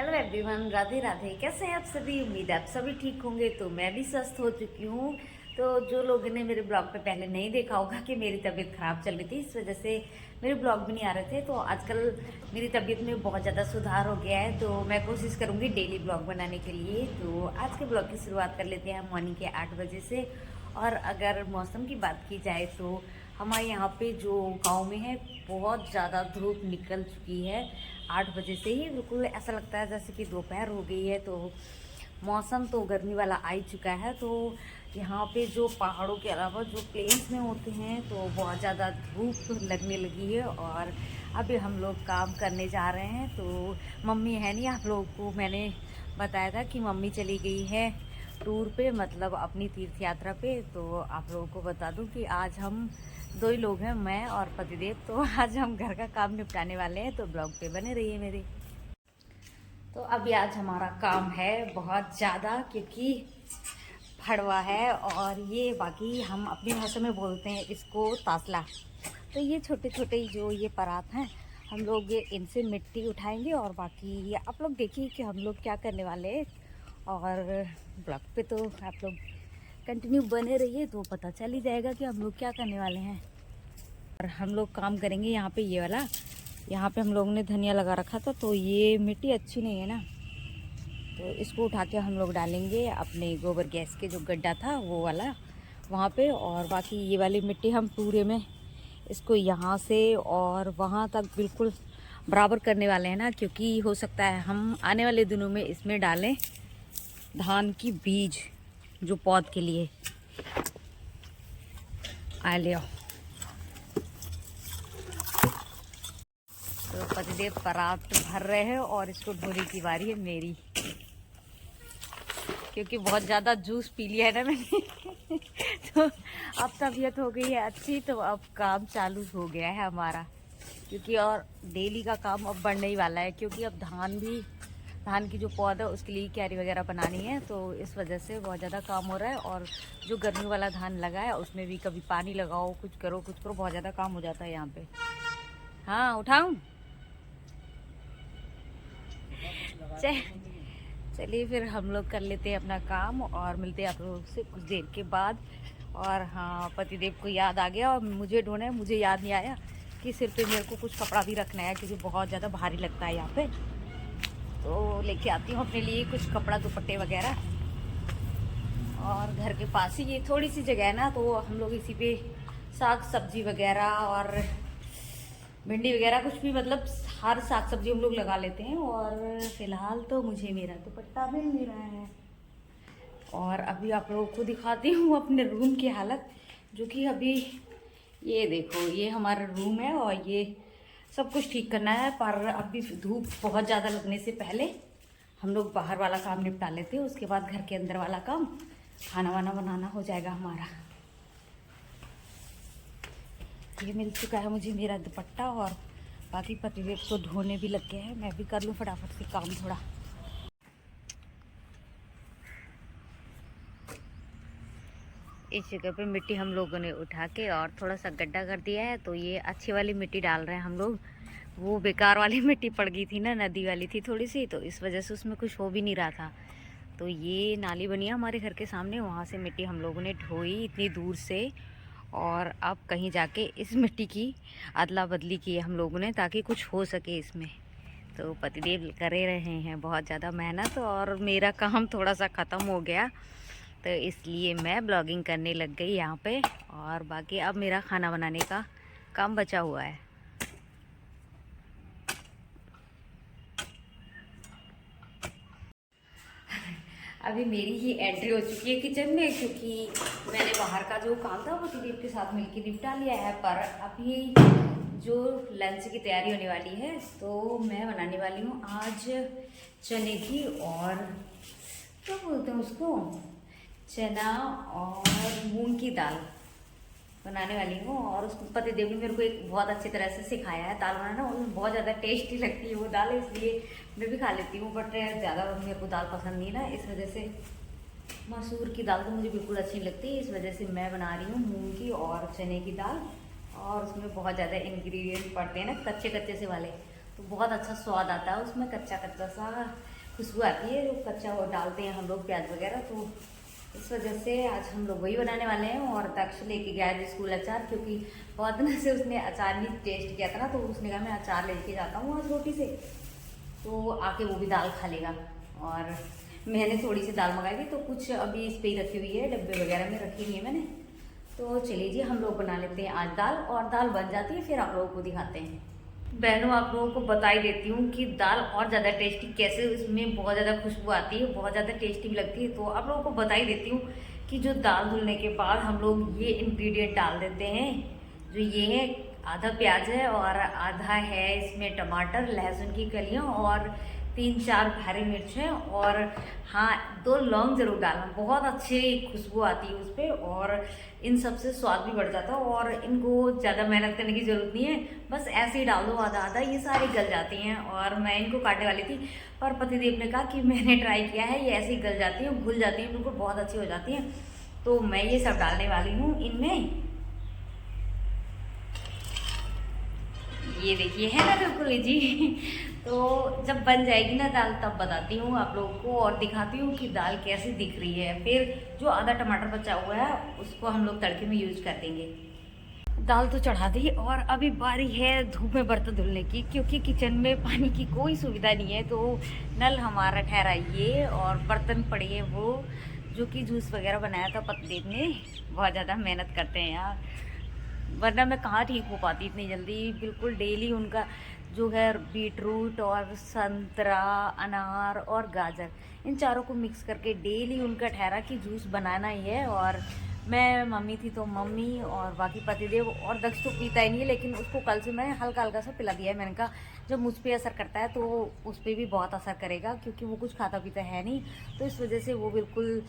Hello everyone, Radhe Radhe. कैसे हैं आप सभी? उम्मीद है आप सभी ठीक होंगे। तो मैं भी स्वस्थ हो चुकी हूँ। तो जो लोगों ने मेरे ब्लॉग पे पहले नहीं देखा होगा कि मेरी तबीयत ख़राब चल रही थी, इस वजह से मेरे ब्लॉग भी नहीं आ रहे थे। तो आजकल मेरी तबीयत में बहुत ज़्यादा सुधार हो गया है, तो मैं कोशिश करूँगी डेली ब्लॉग बनाने के लिए। तो आज के ब्लॉग की शुरुआत कर लेते हैं मॉर्निंग के 8 बजे से। और अगर मौसम की बात की जाए तो हमारे यहाँ पे जो गांव में है, बहुत ज़्यादा धूप निकल चुकी है। 8 बजे से ही बिल्कुल ऐसा लगता है जैसे कि दोपहर हो गई है। तो मौसम तो गर्मी वाला आ ही चुका है। तो यहाँ पे जो पहाड़ों के अलावा जो प्लेन्स में होते हैं तो बहुत ज़्यादा धूप लगने लगी है। और अभी हम लोग काम करने जा रहे हैं। तो मम्मी है नहीं, आप लोगों को मैंने बताया था कि मम्मी चली गई है टूर पे, मतलब अपनी तीर्थ यात्रा पे। तो आप लोगों को बता दूं कि आज हम दो ही लोग हैं, मैं और पतिदेव। तो आज हम घर का काम निपटाने वाले हैं, तो ब्लॉग पे बने रहिए मेरे। तो अभी आज हमारा काम है बहुत ज़्यादा, क्योंकि फड़वा है। और ये बाकी हम अपनी भाषा में बोलते हैं इसको तासला। तो ये छोटे छोटे जो ये परात हैं, हम लोग इनसे मिट्टी उठाएंगे। और बाकी ये आप लोग देखिए कि हम लोग क्या करने वाले हैं। और ब्लॉग पे तो आप लोग कंटिन्यू बने रहिए, तो पता चल ही जाएगा कि हम लोग क्या करने वाले हैं। और हम लोग काम करेंगे यहाँ पे ये वाला। यहाँ पे हम लोग ने धनिया लगा रखा था, तो ये मिट्टी अच्छी नहीं है ना, तो इसको उठा के हम लोग डालेंगे अपने गोबर गैस के जो गड्ढा था वो वाला वहाँ पे। और बाकी ये वाली मिट्टी हम पूरे में इसको यहाँ से और वहाँ तक बिल्कुल बराबर करने वाले हैं ना, क्योंकि हो सकता है हम आने वाले दिनों में इसमें डालें धान की बीज जो पौध के लिए आ ले। तो पतिदेव परात भर रहे हैं और इसको ढोने की बारी है मेरी, क्योंकि बहुत ज़्यादा जूस पी लिया है ना मैंने। तो अब तबीयत हो गई है अच्छी, तो अब काम चालू हो गया है हमारा। क्योंकि और डेली का काम अब बढ़ने ही वाला है, क्योंकि अब धान की जो पौधा है उसके लिए क्यारी वगैरह बनानी है। तो इस वजह से बहुत ज़्यादा काम हो रहा है। और जो गर्मी वाला धान लगा है उसमें भी कभी पानी लगाओ, कुछ करो, बहुत ज़्यादा काम हो जाता है यहाँ पे। हाँ, उठाऊँ? चलिए फिर हम लोग कर लेते हैं अपना काम और मिलते हैं आप लोगों से कुछ देर के बाद। और हाँ, पतिदेव को याद आ गया और मुझे ढूंढना है, मुझे याद नहीं आया कि सिर पे मेरे को कुछ कपड़ा भी रखना है, क्योंकि बहुत ज़्यादा भारी लगता है यहाँ पे। तो लेके आती हूँ अपने लिए कुछ कपड़ा, दुपट्टे वगैरह। और घर के पास ही ये थोड़ी सी जगह है ना, तो हम लोग इसी पे साग सब्जी वगैरह और भिंडी वगैरह कुछ भी, मतलब हर साग सब्जी हम लोग लगा लेते हैं। और फिलहाल तो मुझे मेरा दुपट्टा मिल नहीं रहा है। और अभी आप लोगों को दिखाती हूँ अपने रूम की हालत, जो कि अभी ये देखो, ये हमारा रूम है और ये सब कुछ ठीक करना है। पर अभी धूप बहुत ज़्यादा लगने से पहले हम लोग बाहर वाला काम निपटा लेते हैं, उसके बाद घर के अंदर वाला काम, खाना वाना बनाना हो जाएगा हमारा। ये मिल चुका है मुझे मेरा दुपट्टा, और बाकी पतिदेव को धोने भी लग गए हैं। मैं भी कर लूँ फटाफट से काम थोड़ा। इस जगह पे मिट्टी हम लोगों ने उठा के और थोड़ा सा गड्ढा कर दिया है, तो ये अच्छी वाली मिट्टी डाल रहे हैं हम लोग। वो बेकार वाली मिट्टी पड़ गई थी ना, नदी वाली थी थोड़ी सी, तो इस वजह से उसमें कुछ हो भी नहीं रहा था। तो ये नाली बनी है हमारे घर के सामने, वहाँ से मिट्टी हम लोगों ने ढोई इतनी दूर से। और अब कहीं जाके इस मिट्टी की अदला बदली की है हम लोगों ने, ताकि कुछ हो सके इसमें। तो पतिदेव करे रहे हैं बहुत ज़्यादा मेहनत, और मेरा काम थोड़ा सा ख़त्म हो गया, तो इसलिए मैं ब्लॉगिंग करने लग गई यहाँ पे। और बाकी अब मेरा खाना बनाने का काम बचा हुआ है। अभी मेरी ही एंट्री हो चुकी है किचन में, क्योंकि मैंने बाहर का जो काम था वो पतिदेव के साथ मिलकर निपटा लिया है। पर अभी जो लंच की तैयारी होने वाली है, तो मैं बनाने वाली हूँ आज चने की, और क्या बोलते हैं उसको, चना और मूंग की दाल बनाने वाली हूँ। और उसको पतिदेव ने मेरे को एक बहुत अच्छी तरह से सिखाया है दाल बनाना, उसमें बहुत ज़्यादा टेस्टी लगती है वो दाल, इसलिए मैं भी खा लेती हूँ। बट ज़्यादा मेरे को दाल पसंद नहीं ना, इस वजह से मसूर की दाल तो मुझे बिल्कुल अच्छी नहीं लगती। इस वजह से मैं बना रही हूँ मूंग की और चने की दाल। और उसमें बहुत ज़्यादा इंग्रेडिएंट पड़ते हैं ना, कच्चे कच्चे से वाले, तो बहुत अच्छा स्वाद आता है उसमें, कच्चा कच्चा सा खुशबू आती है जो कच्चा वो डालते हैं हम लोग प्याज वगैरह। तो इस वजह से आज हम लोग वही बनाने वाले हैं। और दक्ष लेके गया है स्कूल अचार, क्योंकि बहुत दिन से उसने अचार नहीं टेस्ट किया था ना, तो उसने कहा मैं अचार लेके जाता हूँ आज रोटी से, तो आके वो भी दाल खा लेगा। और मैंने थोड़ी सी दाल मंगाई थी, तो कुछ अभी इस पर ही रखी हुई है, डब्बे वगैरह में रखी हुई है मैंने। तो चलिए जी हम लोग बना लेते हैं आज दाल, और दाल बन जाती है फिर आप लोगों को दिखाते हैं। बहनों, आप लोगों को बता ही देती हूँ कि दाल और ज़्यादा टेस्टी कैसे, उसमें बहुत ज़्यादा खुशबू आती है, बहुत ज़्यादा टेस्टी भी लगती है। तो आप लोगों को बता ही देती हूँ कि जो दाल धुलने के बाद हम लोग ये इंग्रेडिएंट डाल देते हैं। जो ये है, आधा प्याज है और आधा है इसमें टमाटर, लहसुन की कलियाँ और 3-4 हरी मिर्च हैं, और हाँ 2 लौंग ज़रूर डालना, बहुत अच्छी खुशबू आती है उस पर, और इन सब से स्वाद भी बढ़ जाता है। और इनको ज़्यादा मेहनत करने की ज़रूरत नहीं है, बस ऐसे ही डाल दो आधा आधा, ये सारी गल जाती हैं। और मैं इनको काटने वाली थी, पर पतिदेव ने कहा कि मैंने ट्राई किया है, ये ऐसे ही गल जाती हैं, घुल जाती हैं, बिल्कुल बहुत अच्छी हो जाती हैं। तो मैं ये सब डालने वाली हूँ इनमें। ये देखिए, है ना बिल्कुल जी। तो जब बन जाएगी ना दाल तब बताती हूँ आप लोगों को, और दिखाती हूँ कि दाल कैसी दिख रही है। फिर जो आधा टमाटर बचा हुआ है उसको हम लोग तड़के में यूज कर देंगे। दाल तो चढ़ा दी, और अभी बारी है धूप में बर्तन धुलने की, क्योंकि किचन में पानी की कोई सुविधा नहीं है। तो नल हमारा ठहरा ये, और बर्तन पड़े हैं वो जो कि जूस वगैरह बनाया था पतिदेव ने। बहुत ज़्यादा मेहनत करते हैं यार, वरना मैं कहाँ ठीक हो पाती इतनी जल्दी। बिल्कुल डेली उनका जो है बीटरूट और संतरा, अनार और गाजर, इन चारों को मिक्स करके डेली उनका ठहरा कि जूस बनाना ही है। और मैं मम्मी थी तो मम्मी, और बाकी पतिदेव, और दक्ष तो पीता ही नहीं है, लेकिन उसको कल से मैं हल्का हल्का सा पिला दिया है। मैंने कहा जब मुझ पर असर करता है तो उस पर भी बहुत असर करेगा, क्योंकि वो कुछ खाता पीता है नहीं। तो इस वजह से वो बिल्कुल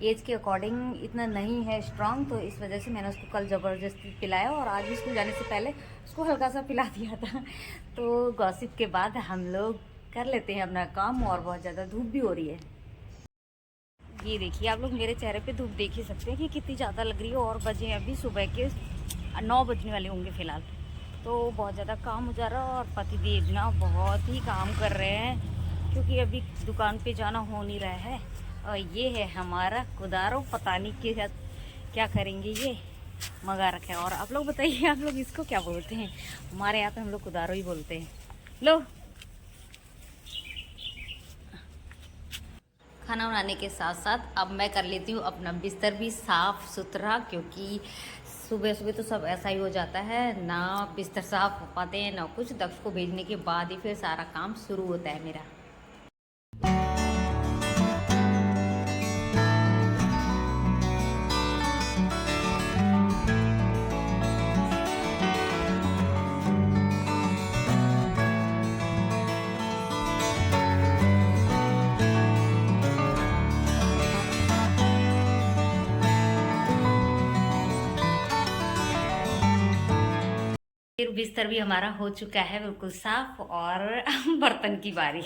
एज के अकॉर्डिंग इतना नहीं है स्ट्रांग, तो इस वजह से मैंने उसको कल ज़बरदस्ती पिलाया, और आज भी स्कूल जाने से पहले उसको हल्का सा पिला दिया था। तो गॉसिप के बाद हम लोग कर लेते हैं अपना काम, और बहुत ज़्यादा धूप भी हो रही है। ये देखिए आप लोग मेरे चेहरे पे धूप देख ही सकते हैं कि कितनी ज़्यादा लग रही है, और बजे अभी सुबह के 9 बजने वाले होंगे फ़िलहाल। तो बहुत ज़्यादा काम हो जा रहा है, और पतिदेव ना बहुत ही काम कर रहे हैं, क्योंकि अभी दुकान पे जाना हो नहीं रहा है। और ये है हमारा कुदारो, पता नहीं के क्या करेंगे, ये मंगा रखा है। और आप लोग बताइए, आप लोग इसको क्या बोलते हैं? हमारे यहाँ पे हम लोग कुदारो ही बोलते हैं। लो, खाना बनाने के साथ साथ अब मैं कर लेती हूँ अपना बिस्तर भी साफ़ सुथरा, क्योंकि सुबह सुबह तो सब ऐसा ही हो जाता है, ना बिस्तर साफ हो पाते हैं ना कुछ। दक्ष को भेजने के बाद ही फिर सारा काम शुरू होता है मेरा। फिर बिस्तर भी हमारा हो चुका है बिल्कुल साफ, और बर्तन की बारी।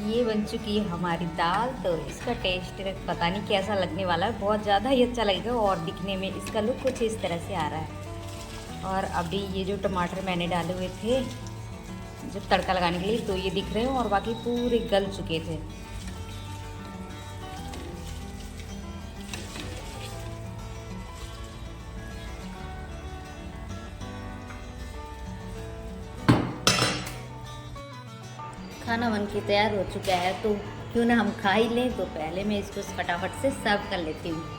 ये बन चुकी है हमारी दाल। तो इसका टेस्ट पता नहीं कैसा लगने वाला है, बहुत ज़्यादा ही अच्छा लगेगा, और दिखने में इसका लुक कुछ इस तरह से आ रहा है। और अभी ये जो टमाटर मैंने डाले हुए थे जब तड़का लगाने के लिए, तो ये दिख रहे हैं, और बाकी पूरे गल चुके थे। खाना बन के तैयार हो चुका है, तो क्यों ना हम खा ही लें। तो पहले मैं इसको फटाफट से सर्व कर लेती हूँ।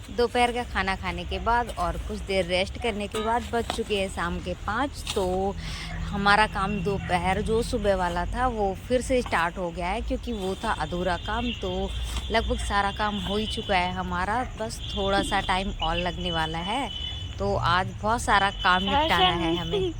दोपहर का खाना खाने के बाद और कुछ देर रेस्ट करने के बाद बज चुके हैं शाम के 5। तो हमारा काम दोपहर जो सुबह वाला था वो फिर से स्टार्ट हो गया है, क्योंकि वो था अधूरा काम। तो लगभग सारा काम हो ही चुका है हमारा, बस थोड़ा सा टाइम और लगने वाला है। तो आज बहुत सारा काम निपटाना है हमें।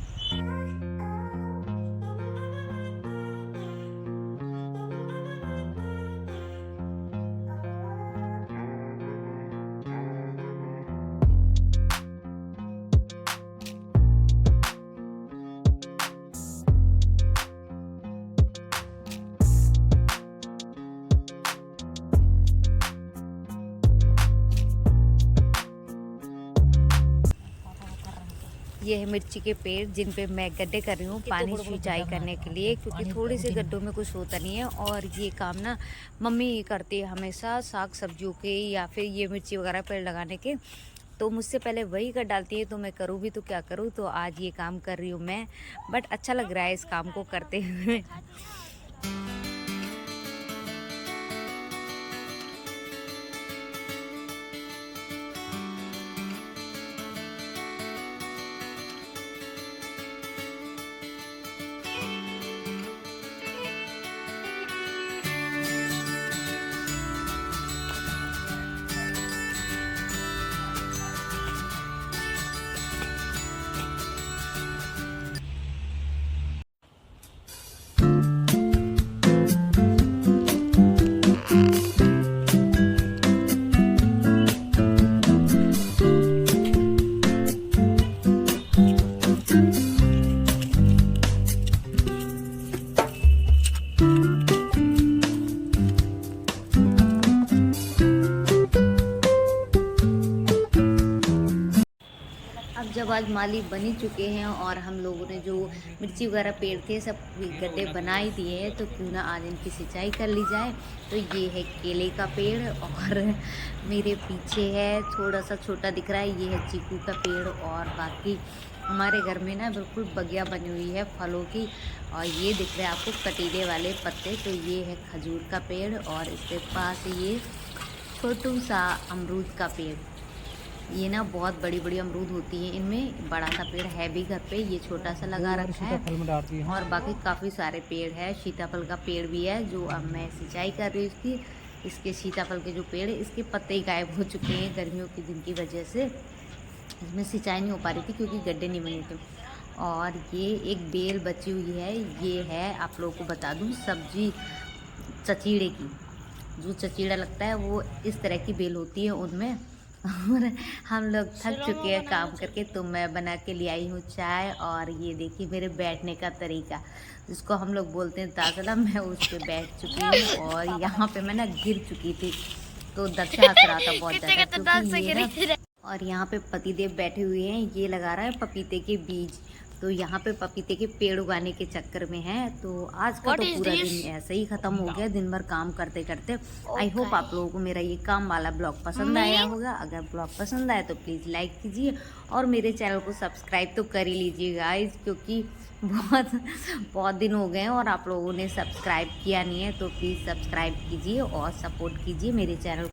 ये है मिर्ची के पेड़ जिन पे मैं गड्ढे कर रही हूँ पानी सिंचाई करने के लिए, क्योंकि थोड़े से गड्ढों में कुछ होता नहीं है। और ये काम ना मम्मी करती है हमेशा साग सब्जियों के या फिर ये मिर्ची वगैरह पेड़ लगाने के। तो मुझसे पहले वही कर डालती है, तो मैं करूँ भी तो क्या करूँ। तो आज ये काम कर रही हूँ मैं, बट अच्छा लग रहा है इस काम को करते हुए। जब आज माली बन ही चुके हैं और हम लोगों ने जो मिर्ची वगैरह पेड़ थे सब गड्ढे बना ही दिए हैं, तो क्यों ना आज इनकी सिंचाई कर ली जाए। तो ये है केले का पेड़ और मेरे पीछे है थोड़ा सा छोटा दिख रहा है, ये है चीकू का पेड़। और बाकी हमारे घर में ना बिल्कुल बगिया बनी हुई है फलों की। और ये दिख रहा है आपको कटीले वाले पत्ते, तो ये है खजूर का पेड़। और इसके पास ये छोटू सा अमरूद का पेड़। ये ना बहुत बड़ी बड़ी अमरूद होती है इनमें, बड़ा सा पेड़ है भी घर पे, ये छोटा सा लगा रखा है। और बाकी काफ़ी सारे पेड़ है, सीताफल का पेड़ भी है जो अब मैं सिंचाई कर रही हूँ इसकी। इसके सीताफल के जो पेड़ है इसके पत्ते ही गायब हो चुके हैं गर्मियों के दिन की वजह से। इसमें सिंचाई नहीं हो पा रही थी क्योंकि गड्ढे नहीं बने थे। और ये एक बेल बची हुई है, ये है आप लोगों को बता दूँ सब्जी चचीड़े की। जो चचीड़ा लगता है वो इस तरह की बेल होती है उनमें। और हम लोग थक चुके हैं काम करके, तो मैं बना के ले आई हूँ चाय। और ये देखिए मेरे बैठने का तरीका, जिसको हम लोग बोलते हैं तासला, मैं उस पर बैठ चुकी हूँ। और यहाँ पे मैं ना गिर चुकी थी, तो दर्द से हंस रहा था बहुत ज़्यादा। और यहाँ पे पतिदेव बैठे हुए हैं, ये लगा रहा है पपीते के बीज। तो यहाँ पे पपीते के पेड़ उगाने के चक्कर में है। तो आज का तो पूरा दिन ऐसे ही ख़त्म हो गया, दिन भर काम करते करते। आई होप आप लोगों को मेरा ये काम वाला ब्लॉग पसंद आया होगा। अगर ब्लॉग पसंद आया तो प्लीज़ लाइक कीजिए और मेरे चैनल को सब्सक्राइब तो कर ही लीजिए गाइस, क्योंकि बहुत दिन हो गए हैं और आप लोगों ने सब्सक्राइब किया नहीं है। तो प्लीज़ सब्सक्राइब कीजिए और सपोर्ट कीजिए मेरे चैनल।